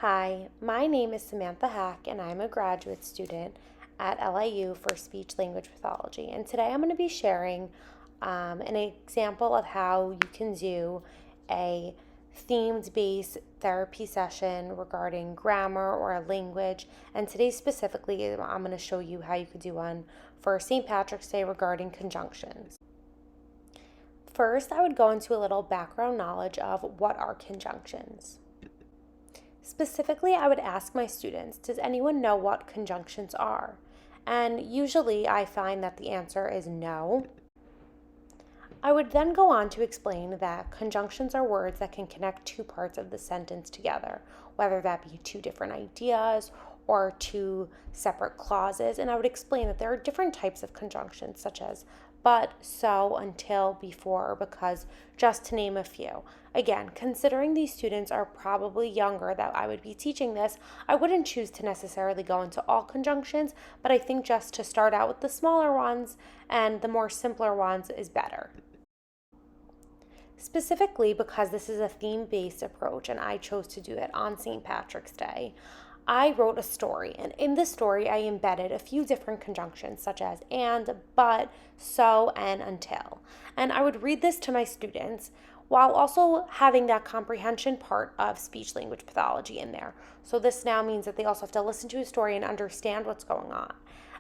Hi, my name is Samantha Hack, and I'm a graduate student at LIU for Speech Language Pathology. And today I'm going to be sharing an example of how you can do a themed based therapy session regarding grammar or a language. And today, specifically, I'm going to show you how you could do one for St. Patrick's Day regarding conjunctions. First, I would go into a little background knowledge of what are conjunctions. Specifically, I would ask my students, does anyone know what conjunctions are? And usually I find that the answer is no. I would then go on to explain that conjunctions are words that can connect two parts of the sentence together, whether that be two different ideas or two separate clauses. And I would explain that there are different types of conjunctions, such as but, so, until, before, or because, just to name a few. Again, considering these students are probably younger that I would be teaching this, I wouldn't choose to necessarily go into all conjunctions, but I think just to start out with the smaller ones and the more simpler ones is better. Specifically, because this is a theme-based approach and I chose to do it on St. Patrick's Day, I wrote a story, and in this story I embedded a few different conjunctions such as and, but, so, and until. And I would read this to my students while also having that comprehension part of speech language pathology in there. So this now means that they also have to listen to a story and understand what's going on.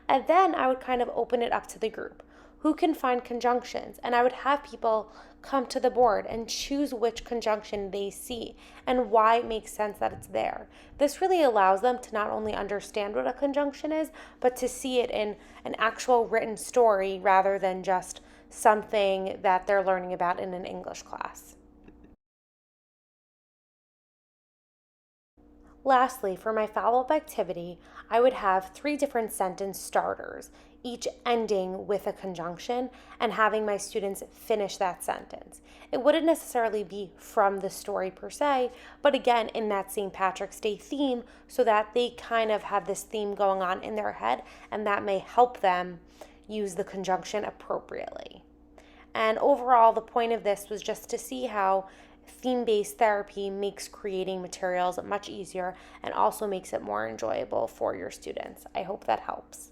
And then I would kind of open it up to the group. Who can find conjunctions? And I would have people come to the board and choose which conjunction they see and why it makes sense that it's there. This really allows them to not only understand what a conjunction is, but to see it in an actual written story rather than just something that they're learning about in an English class. Lastly, for my follow-up activity, I would have three different sentence starters, each ending with a conjunction and having my students finish that sentence. It wouldn't necessarily be from the story per se, but again, in that St. Patrick's Day theme, so that they kind of have this theme going on in their head, and that may help them use the conjunction appropriately. And overall, the point of this was just to see how theme-based therapy makes creating materials much easier and also makes it more enjoyable for your students. I hope that helps.